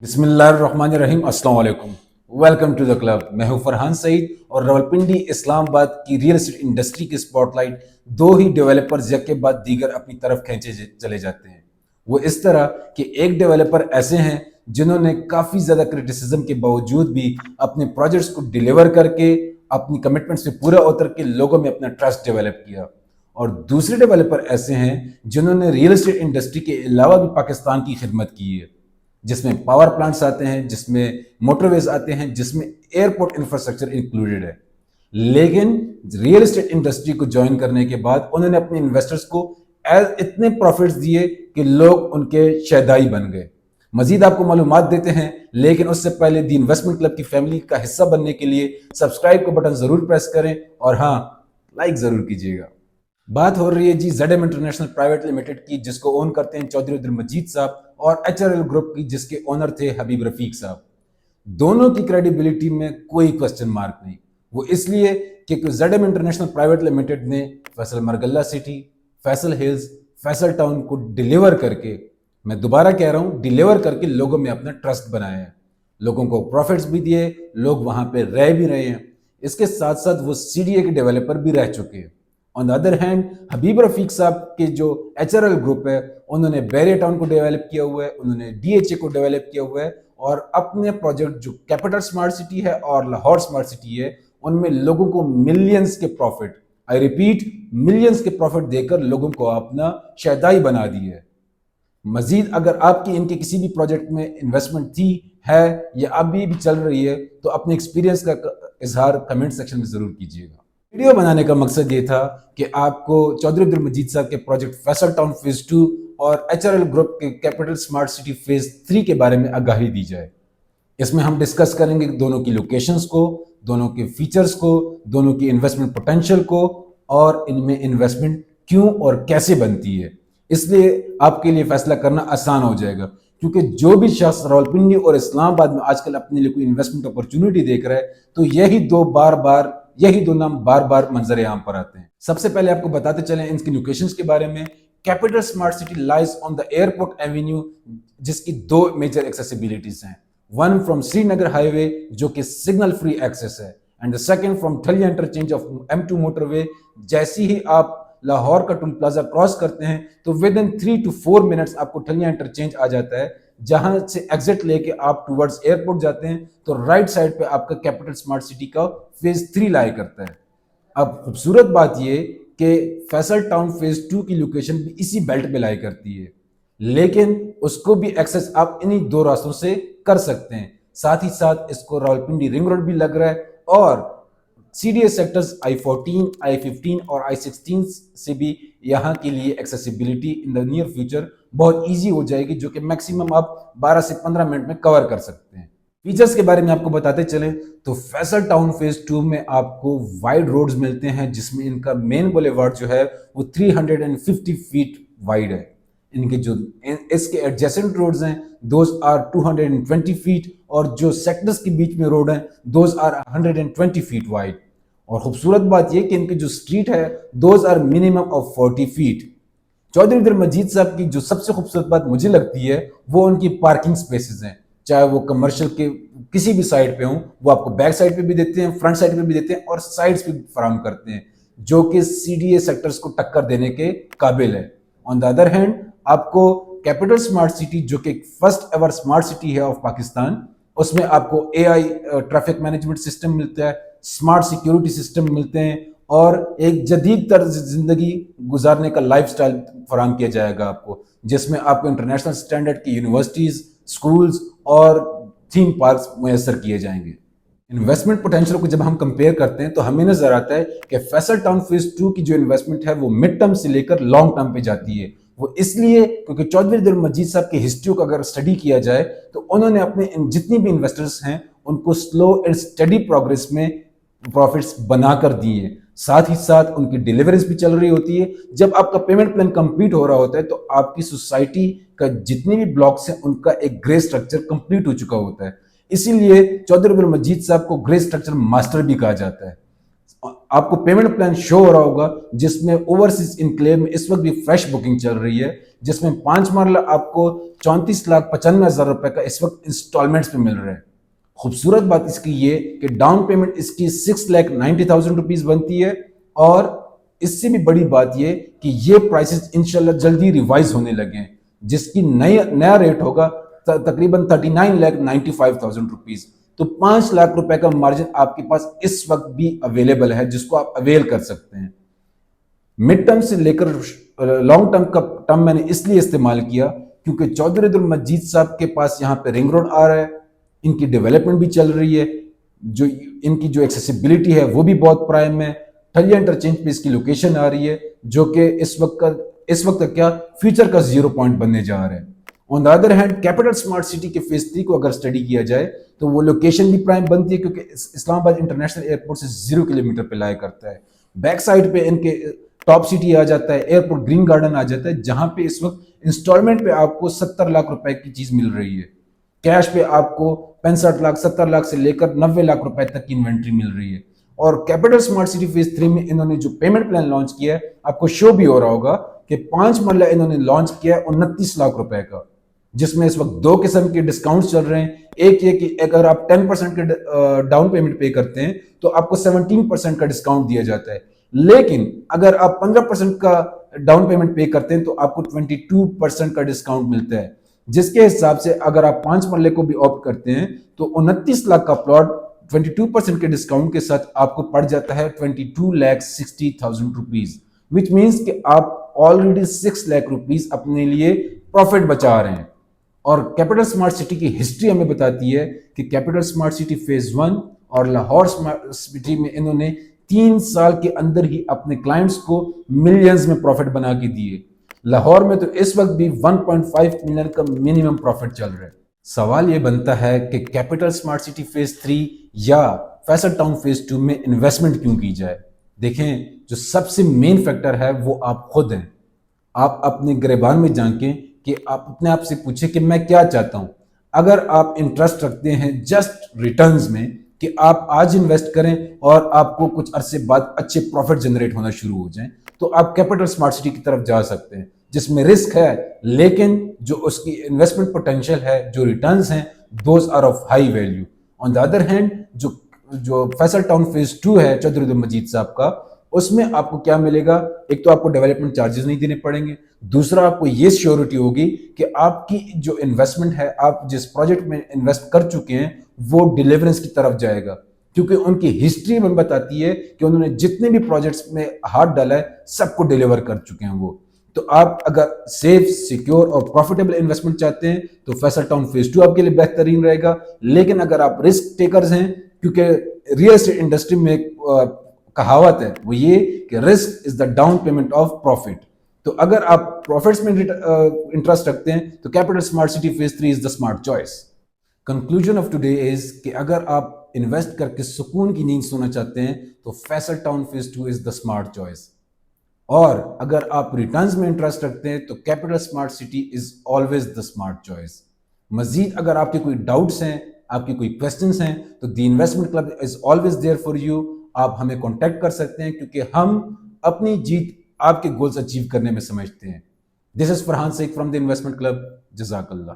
बिस्मिल्लाहिर्रहमानिर्रहीम, अस्सलाम वालेकुम। Welcome to the club. मैं हूं फरहान सईद और रावलपिंडी इस्लामाबाद की रियल एस्टेट इंडस्ट्री की स्पॉटलाइट दो ही डेवलपर्स एक के बाद दीगर अपनी तरफ खींचे चले जाते हैं। वो इस तरह कि एक डेवलपर ऐसे हैं जिन्होंने काफ़ी ज़्यादा क्रिटिसिज्म के बावजूद भी अपने प्रोजेक्ट्स को डिलीवर करके अपनी कमिटमेंट से पूरा उतर के लोगों में अपना ट्रस्ट डेवलप किया, और दूसरे डेवलपर ऐसे हैं जिन्होंने रियल एस्टेट इंडस्ट्री के अलावा भी पाकिस्तान की खिदमत की है, जिसमें पावर प्लांट्स आते हैं, जिसमें मोटरवेज आते हैं, जिसमें एयरपोर्ट इंफ्रास्ट्रक्चर इंक्लूडेड है। लेकिन रियल एस्टेट इंडस्ट्री को ज्वाइन करने के बाद उन्होंने अपने इन्वेस्टर्स को इतने प्रॉफिट्स दिए कि लोग उनके शहदाई बन गए। मजीद आपको मालूमात देते हैं, लेकिन उससे पहले दी इन्वेस्टमेंट क्लब की फैमिली का हिस्सा बनने के लिए सब्सक्राइब का बटन जरूर प्रेस करें और हाँ, लाइक जरूर कीजिएगा। बात हो रही है जी ZM इंटरनेशनल प्राइवेट लिमिटेड की, जिसको ओन करते हैं चौधरी अब्दुल मजीद साहब, और HRL ग्रुप की, जिसके ओनर थे हबीब रफीक साहब। दोनों की क्रेडिबिलिटी में कोई क्वेश्चन मार्क नहीं। वो इसलिए क्योंकि ZM इंटरनेशनल प्राइवेट लिमिटेड ने Faisal Margalla city, Faisal hills, Faisal town को डिलीवर करके, मैं दोबारा कह रहा हूं, डिलीवर करके लोगों में अपना ट्रस्ट बनाया है। लोगों को प्रॉफिट्स भी दिए, लोग वहां पे रह भी रहे हैं। इसके साथ साथ वो CDA के डेवलपर भी रह चुके हैं। ऑन द अदर हैंड, हबीब रफीक साहब के जो HRL ग्रुप है, उन्होंने बैरिया टाउन को डेवलप किया हुआ है, उन्होंने DHA को डेवलप किया हुआ है, और अपने प्रोजेक्ट जो कैपिटल स्मार्ट सिटी है और लाहौर स्मार्ट सिटी है, उनमें लोगों को मिलियंस के प्रॉफिट, आई रिपीट, मिलियंस के प्रॉफिट देकर लोगों को अपना शहदाई बना दी है। मजीद अगर आपकी इनके किसी भी प्रोजेक्ट में इन्वेस्टमेंट थी, है या अभी भी चल रही है, तो अपने एक्सपीरियंस का इजहार कमेंट सेक्शन में जरूर कीजिएगा। वीडियो बनाने का मकसद ये था कि आपको चौधरी अब्दुल मजीद साहब के प्रोजेक्ट फैसल टाउन फेज 2 और HRL ग्रुप के कैपिटल स्मार्ट सिटी फेज 3 के बारे में आगाही दी जाए। इसमें हम डिस्कस करेंगे दोनों की लोकेशंस को, दोनों के फीचर्स को, दोनों की इन्वेस्टमेंट पोटेंशियल को, और इनमें इन्वेस्टमेंट क्यों और कैसे बनती है। इसलिए आपके लिए फैसला करना आसान हो जाएगा, क्योंकि जो भी शख्स रावलपिंडी और इस्लामाबाद में आजकल अपने लिए कोई इन्वेस्टमेंट अपॉर्चुनिटी देख रहा है, तो यही दो नाम बार बार मंजर आम पर आते हैं। सबसे पहले आपको बताते चलें इनकी लोकेशंस के बारे में। Capital smart city lies on the airport Avenue, जिसकी दो मेजर एक्सेसिबिलिटीज हैं। वन फ्रॉम श्रीनगर हाईवे, जो कि सिग्नल फ्री एक्सेस है, and the second from Thalian interchange of M2 motorway. जैसे ही आप लाहौर का टोल प्लाजा क्रॉस करते हैं तो विद इन 3 to 4 मिनट्स आपको ठलिया इंटरचेंज आ जाता है। जहां से एग्जिट लेके आप टुवर्ड्स एयरपोर्ट जाते हैं तो राइट साइड पे आपका कैपिटल स्मार्ट सिटी का फेज 3 लाई करता है। अब खूबसूरत बात ये कि फैसल टाउन फेज 2 की लोकेशन भी इसी बेल्ट पे लाई करती है, लेकिन उसको भी एक्सेस आप इन्हीं दो रास्तों से कर सकते हैं। साथ ही साथ इसको रावलपिंडी रिंग रोड भी लग रहा है, और CDA सेक्टर्स I14, I15 और I16 से भी यहाँ के लिए accessibility in the near future बहुत इजी हो जाएगी, जो कि मैक्सिमम आप 12 से 15 मिनट में कवर कर सकते हैं। फीचर्स के बारे में आपको बताते चलें तो फैसल टाउन फेज 2 में आपको वाइड रोड्स मिलते हैं, जिसमें इनका मेन बुलेवार्ड जो है वो 350 फीट वाइड है। इनके जो इसके एडजेसेंट रोड्स हैं दोज आर 220 फीट, और जो सेक्टर्स के बीच में रोड हैं दोज आर 120 फीट वाइड। और खूबसूरत बात यह कि इनकी जो स्ट्रीट है those are minimum of 40 feet. Chaudhry Abdul Majeed साहब की जो सबसे खूबसूरत बात मुझे लगती है वो उनकी पार्किंग स्पेसेस हैं, चाहे वो कमर्शियल के किसी भी साइड पे हों, वो आपको बैक साइड पे भी देते हैं, फ्रंट साइड पे भी देते हैं, और साइड्स पे भी फराहम करते हैं, जो कि CDA सेक्टर्स को टक्कर देने के काबिल है। ऑन द अदर हैंड, आपको कैपिटल स्मार्ट सिटी, जो कि फर्स्ट एवर स्मार्ट सिटी है ऑफ पाकिस्तान, उसमें आपको AI ट्रैफिक मैनेजमेंट सिस्टम मिलता है, स्मार्ट सिक्योरिटी सिस्टम मिलते हैं, और एक जदीद तर्ज जिंदगी गुजारने का लाइफस्टाइल फराहम किया जाएगा आपको, जिसमें आपको इंटरनेशनल स्टैंडर्ड की यूनिवर्सिटीज, स्कूल्स और थीम पार्क्स मुयसर किए जाएंगे। इन्वेस्टमेंट पोटेंशियल को जब हम कंपेयर करते हैं तो हमें नजर आता है कि फैसल टाउन फेज 2 की जो इन्वेस्टमेंट है वो मिड टर्म से लेकर लॉन्ग टर्म पे जाती है। वो इसलिए क्योंकि चौधरी अब्दुल मजीद साहब की हिस्ट्री को अगर स्टडी किया जाए तो उन्होंने अपने जितनी भी इन्वेस्टर्स हैं उनको स्लो एंड स्टडी प्रोग्रेस में प्रॉफिट्स बनाकर दिए। साथ ही साथ उनकी डिलीवरीज भी चल रही होती है। जब आपका पेमेंट प्लान कंप्लीट हो रहा होता है तो आपकी सोसाइटी का जितने भी ब्लॉक्स हैं उनका एक ग्रे स्ट्रक्चर कंप्लीट हो चुका होता है। इसीलिए चौधरी अब्दुल मजीद साहब को ग्रे स्ट्रक्चर मास्टर भी कहा जाता है। आपको पेमेंट प्लान शो हो रहा होगा, जिसमें ओवरसीज इनक्लेव में इस वक्त भी फ्रेश बुकिंग चल रही है, जिसमें 5 मरला आपको 34,95,000 रुपए का इस वक्त इंस्टॉलमेंट्स में मिल रहा है। खूबसूरत बात इसकी ये कि डाउन पेमेंट इसकी 6,90,000 रुपीज बनती है, और इससे भी बड़ी बात ये कि ये प्राइसेस इंशाल्लाह जल्दी रिवाइज होने लगे हैं, जिसकी नया रेट होगा तकरीबन 39,95,000 रुपीज। तो 5 लाख रुपए का मार्जिन आपके पास इस वक्त भी अवेलेबल है, जिसको आप अवेल कर सकते हैं। मिड टर्म से लेकर लॉन्ग टर्म का टर्म मैंने इसलिए इस्तेमाल किया क्योंकि चौधरी अब्दुल मजीद साहब के पास यहाँ पे रिंग रोड आ रहा है, इनकी डेवलपमेंट भी चल रही है, जो इनकी जो एक्सेसिबिलिटी है वो भी बहुत प्राइम है। ठलिया इंटरचेंज पे इसकी लोकेशन आ रही है, जो कि इस वक्त क्या फ्यूचर का 0 पॉइंट बनने जा रहा है। On the other hand capital smart city के फेज 3 को अगर स्टडी किया जाए तो वो लोकेशन भी प्राइम बनती है, क्योंकि इस्लामाबाद इंटरनेशनल एयरपोर्ट से 0 किलोमीटर पे लाया करता है। बैक साइड पे इनके टॉप सिटी आ जाता है, एयरपोर्ट ग्रीन गार्डन आ जाता है, जहां पे इस वक्त इंस्टॉलमेंट पे आपको 70 लाख रुपए की चीज मिल रही है। कैश पे आपको 65 लाख 70 लाख से लेकर 90 लाख रुपए तक की इन्वेंट्री मिल रही है। और कैपिटल स्मार्ट सिटी फेज 3 में इन्होंने जो पेमेंट प्लान लॉन्च किया है, आपको शो भी हो रहा होगा कि 5 मरला इन्होंने लॉन्च किया है 29 लाख रुपए का, जिसमें इस वक्त 2 किस्म के डिस्काउंट चल रहे हैं। एक ये कि अगर आप 10% के डाउन पेमेंट पे करते हैं तो आपको 17% का डिस्काउंट दिया जाता है, लेकिन अगर आप 15% का डाउन पेमेंट पे करते हैं तो आपको 22% का डिस्काउंट मिलता है, जिसके हिसाब से अगर आप 5 मरले को भी ऑप्ट करते हैं तो 29 लाख का प्लॉट 22% के डिस्काउंट के साथ आपको पड़ जाता है 22,60,000 रुपीज, विच मीन्स कि आप ऑलरेडी 6 लाख रुपीज अपने लिए प्रॉफिट बचा रहे हैं। और कैपिटल स्मार्ट सिटी की हिस्ट्री हमें बताती है कि कैपिटल स्मार्ट सिटी फेज 1 और लाहौर स्मार्ट सिटी में इन्होंने 3 साल के अंदर ही अपने क्लाइंट्स को मिलियंस में प्रॉफिट बना के दिए। लाहौर में तो इस वक्त भी 1.5 मिलियन का मिनिमम प्रॉफिट चल रहा है। सवाल ये बनता है कि कैपिटल स्मार्ट सिटी फेज 3 या फैसल टाउन फेज 2 में इन्वेस्टमेंट क्यों की जाए। देखें, जो सबसे मेन फैक्टर है वो आप खुद हैं। आप अपने गिरबान में झांकें कि आप अपने आप से पूछें कि मैं क्या चाहता हूं। अगर आप इंटरेस्ट रखते हैं जस्ट रिटर्न्स में कि आप आज इन्वेस्ट करें और आपको कुछ अरसे बाद अच्छे प्रॉफिट जनरेट होना शुरू हो जाएं, तो आप कैपिटल स्मार्ट सिटी की तरफ जा सकते हैं, जिसमें रिस्क है लेकिन जो उसकी इन्वेस्टमेंट पोटेंशियल है, जो रिटर्न्स हैं, those are of high value. On the other hand जो फैसल टाउन फेज 2 है चौधरी अब्दुल मजीद साहब का, उसमें आपको क्या मिलेगा, एक तो आपको डेवलपमेंट चार्जेस नहीं देने पड़ेंगे, दूसरा आपको ये श्योरिटी होगी कि आपकी जो इन्वेस्टमेंट है, आप जिस प्रोजेक्ट में इन्वेस्ट कर चुके हैं वो डिलीवरेंस की तरफ जाएगा, क्योंकि उनकी हिस्ट्री में बताती है कि उन्होंने जितने भी प्रोजेक्ट्स में हाथ डाला है सबको डिलीवर कर चुके हैं वो। तो आप अगर सेफ, सिक्योर और प्रॉफिटेबल इन्वेस्टमेंट चाहते हैं तो फैसल टाउन फेज 2 आपके लिए बेहतरीन रहेगा। लेकिन अगर आप रिस्क टेकर्स हैं, क्योंकि रियल एस्टेट इंडस्ट्री में एक कहावत है, वो ये कि risk is the down payment of profit. तो अगर आप प्रॉफिट्स में इंटरेस्ट रखते हैं तो capital smart city phase 3 is the smart choice. Conclusion of today is कि अगर आप इन्वेस्ट करके सुकून की नींद सोना चाहते हैं तो Faisal town phase 2 is the smart choice, और अगर आप रिटर्न्स में इंटरेस्ट रखते हैं तो capital smart city is always the smart choice. Majeed अगर आपके कोई डाउट्स हैं, आपके कोई क्वेश्चंस हैं, तो the investment club is always there for you. आप हमें कांटेक्ट कर सकते हैं, क्योंकि हम अपनी जीत आपके गोल्स अचीव करने में समझते हैं। This is Farhan Sheikh from the investment club. जज़ाकल्लाह।